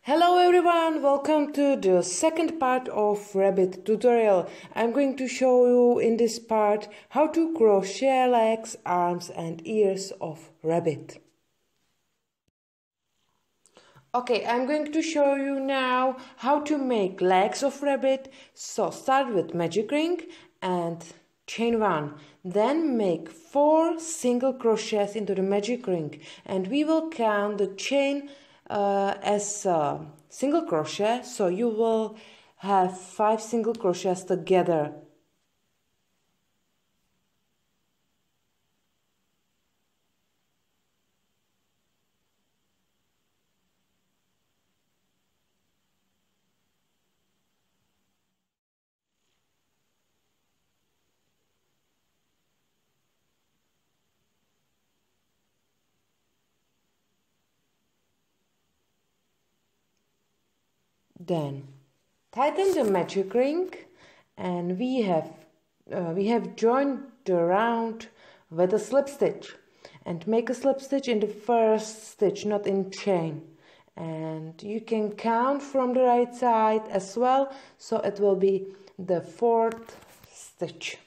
Hello everyone, welcome to the second part of rabbit tutorial. I'm going to show you in this part how to crochet legs, arms and ears of rabbit. Okay, I'm going to show you now how to make legs of rabbit. So start with magic ring and chain 1. Then make 4 single crochets into the magic ring and we will count the chain as single crochet, so you will have 5 single crochets together. Then tighten the magic ring and we have joined the round with a slip stitch, and make a slip stitch in the first stitch, not in chain, and you can count from the right side as well, so it will be the 4th stitch.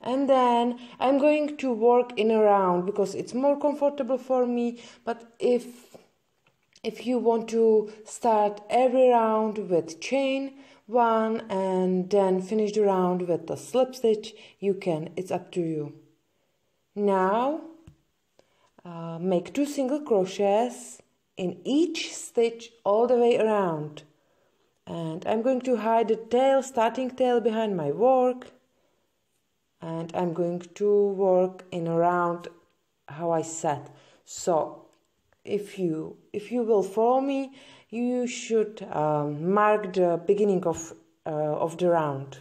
And then I'm going to work in a round because it's more comfortable for me, but if you want to start every round with chain 1 and then finish the round with a slip stitch, you can, it's up to you. Now make 2 single crochets in each stitch all the way around, and I'm going to hide the tail, starting tail, behind my work. And I'm going to work in a round how I said. So if you will follow me, you should mark the beginning of the round.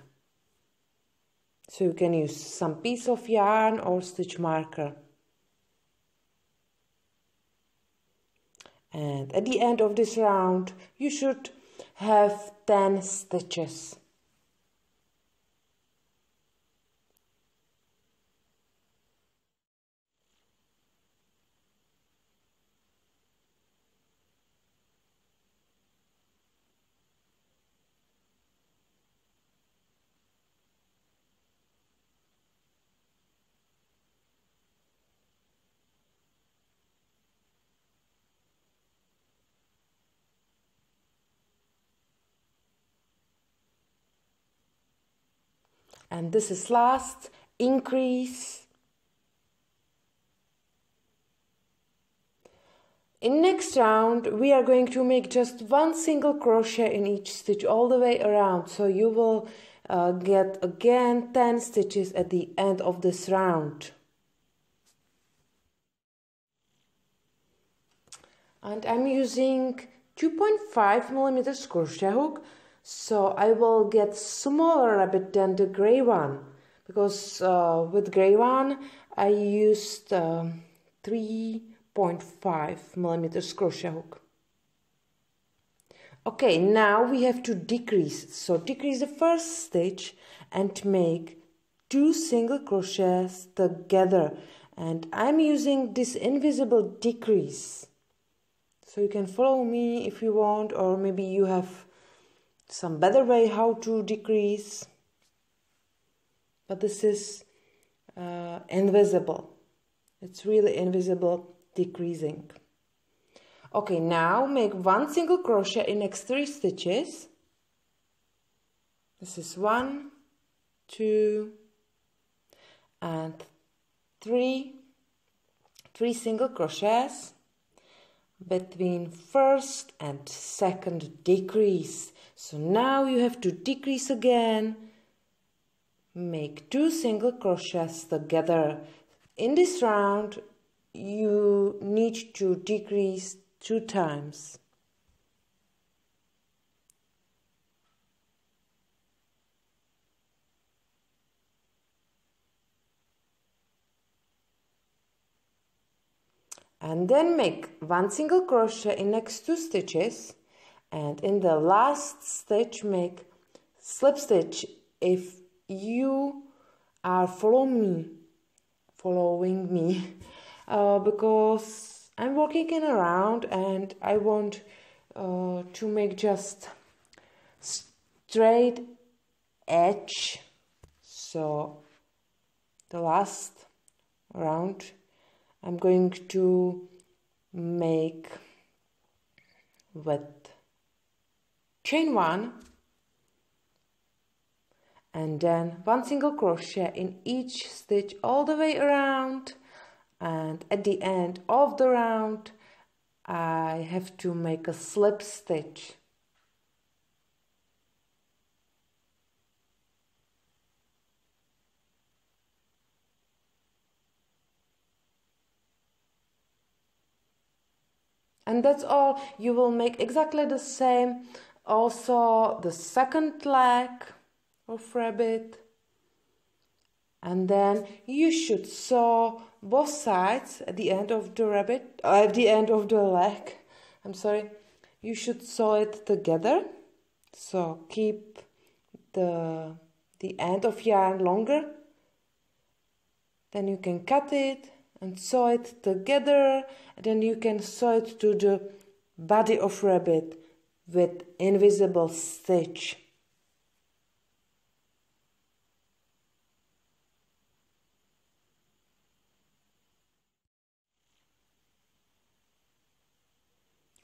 So you can use some piece of yarn or stitch marker. And at the end of this round, you should have 10 stitches. And this is last increase. In next round we are going to make just 1 single crochet in each stitch all the way around, so you will get again 10 stitches at the end of this round. And I'm using 2.5 millimeters crochet hook, so I will get smaller rabbit than the gray one, because with gray one I used 3.5 millimeters crochet hook. Okay, now we have to decrease, so decrease the first stitch and make 2 single crochets together, and I'm using this invisible decrease, so you can follow me if you want, or maybe you have some better way how to decrease, but this is invisible. It's really invisible decreasing. Okay, now make 1 single crochet in next 3 stitches. This is 1, 2 and 3 single crochets between first and second decrease. So now you have to decrease again, make 2 single crochets together. In this round you need to decrease 2 times. And then make 1 single crochet in next 2 stitches, and in the last stitch make slip stitch if you are following me because I'm working in a round and I want to make just straight edge. So the last round I'm going to make with chain 1 and then 1 single crochet in each stitch all the way around, and at the end of the round I have to make a slip stitch. And that's all. You will make exactly the same also the second leg of rabbit, and then you should sew both sides at the end of the rabbit, at the end of the leg, I'm sorry. You should sew it together, so keep the end of yarn longer, then you can cut it and sew it together, and then you can sew it to the body of rabbit with invisible stitch.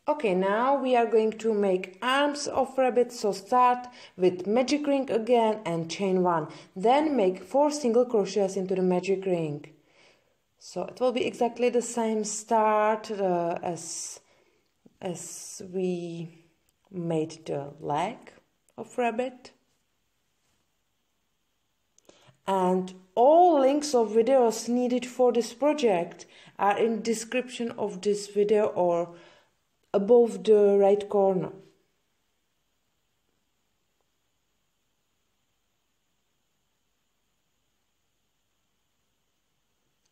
Okay, now we are going to make arms of rabbit, so start with magic ring again and chain 1, then make 4 single crochets into the magic ring. So it will be exactly the same start as we made the leg of rabbit. And all links of videos needed for this project are in description of this video or above the right corner.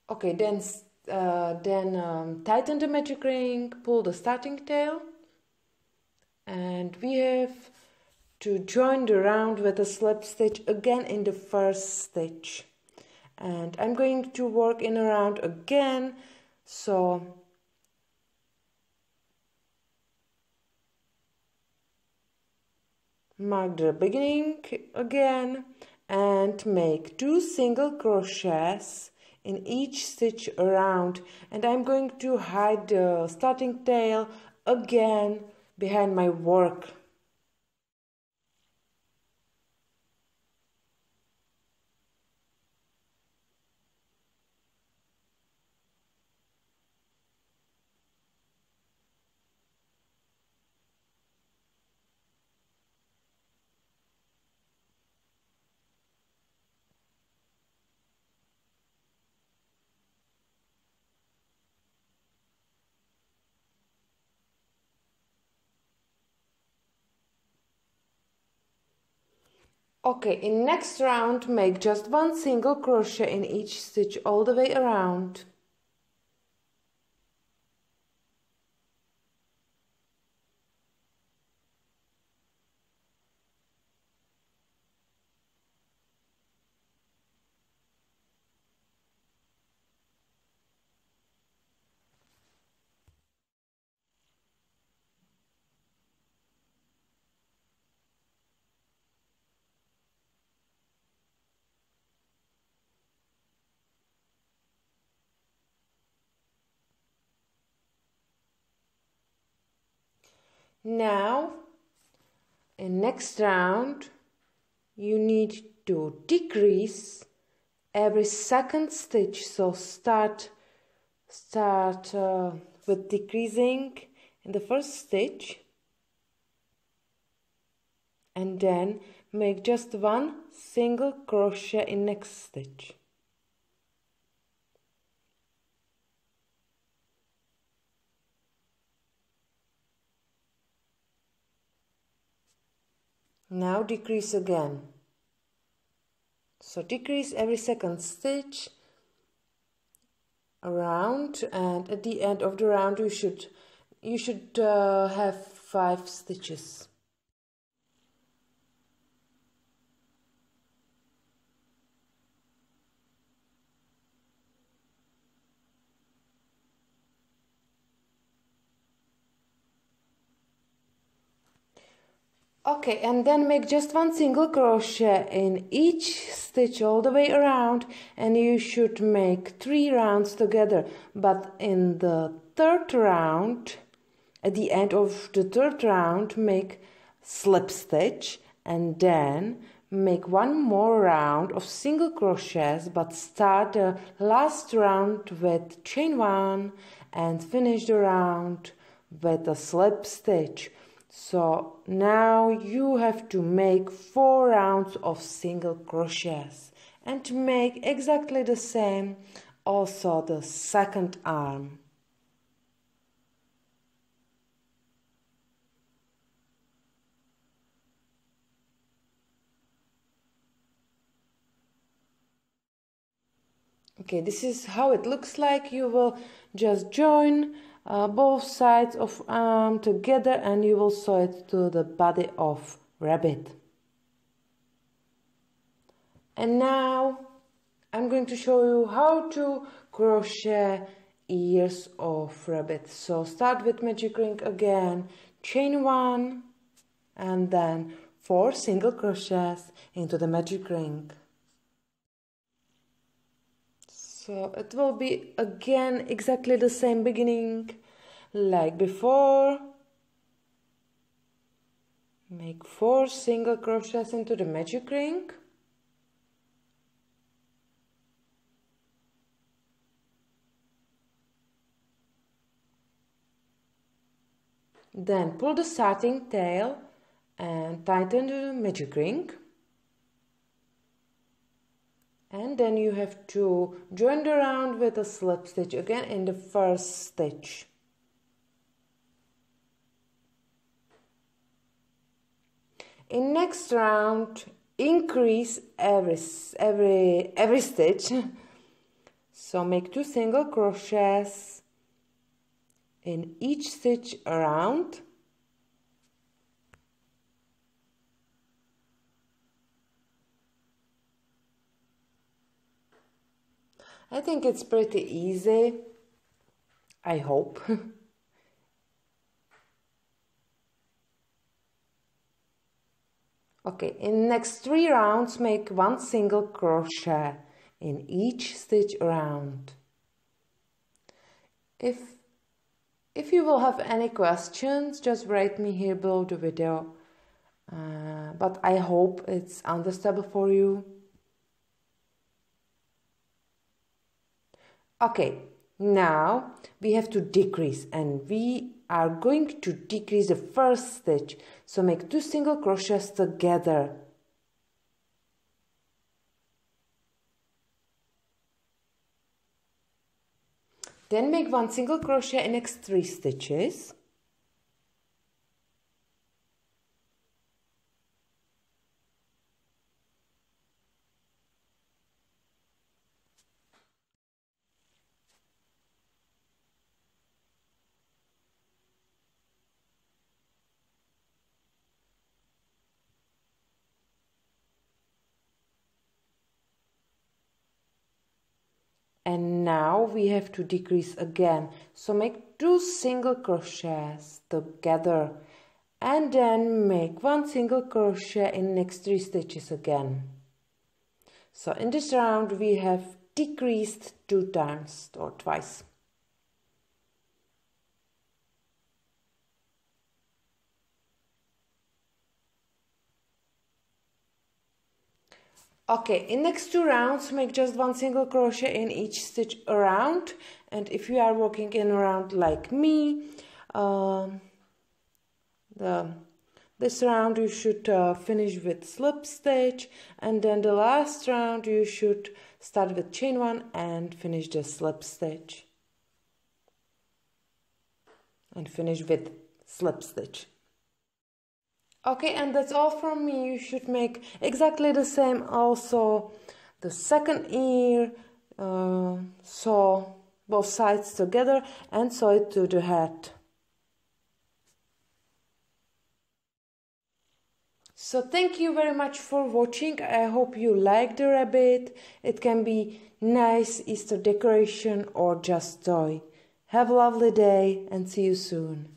Okay, then tighten the magic ring, pull the starting tail, and we have to join the round with a slip stitch again in the first stitch. And I'm going to work in a round again, so mark the beginning again and make 2 single crochets in each stitch around, and I'm going to hide the starting tail again behind my work. Okay, in next round make just 1 single crochet in each stitch all the way around. Now, in next round, you need to decrease every second stitch. So start with decreasing in the first stitch, and then make just 1 single crochet in next stitch. Now decrease again. So decrease every second stitch around, and at the end of the round you should have 5 stitches. Okay, and then make just one single crochet in each stitch all the way around, and you should make 3 rounds together. But in the third round, at the end of the third round, make slip stitch and then make one more round of single crochets, but start the last round with chain 1 and finish the round with a slip stitch. So now you have to make 4 rounds of single crochets and to make exactly the same also the second arm. Okay, this is how it looks like. You will just join both sides of arm together and you will sew it to the body of rabbit. And now I'm going to show you how to crochet ears of rabbit. So start with magic ring again, chain 1 and then 4 single crochets into the magic ring. So it will be again exactly the same beginning like before. Make 4 single crochets into the magic ring. Then pull the starting tail and tighten the magic ring. And then you have to join the round with a slip stitch again in the first stitch. In next round, increase every stitch. So make 2 single crochets in each stitch around. I think it's pretty easy, I hope. Okay, in next 3 rounds make 1 single crochet in each stitch around. If you will have any questions, just write me here below the video. But I hope it's understandable for you. Okay, now we have to decrease and we are going to decrease the first stitch. So make 2 single crochets together. Then make 1 single crochet in next 3 stitches. And now we have to decrease again. So make 2 single crochets together and then make 1 single crochet in next 3 stitches again. So in this round we have decreased 2 times or twice. Okay, in next 2 rounds make just 1 single crochet in each stitch around, and if you are working in around like me, this round you should finish with slip stitch, and then the last round you should start with chain 1 and finish the slip stitch and finish with slip stitch. Okay, and that's all from me. You should make exactly the same also the second ear, sew both sides together and sew it to the head. So thank you very much for watching. I hope you like the rabbit. It can be nice Easter decoration or just toy. Have a lovely day and see you soon.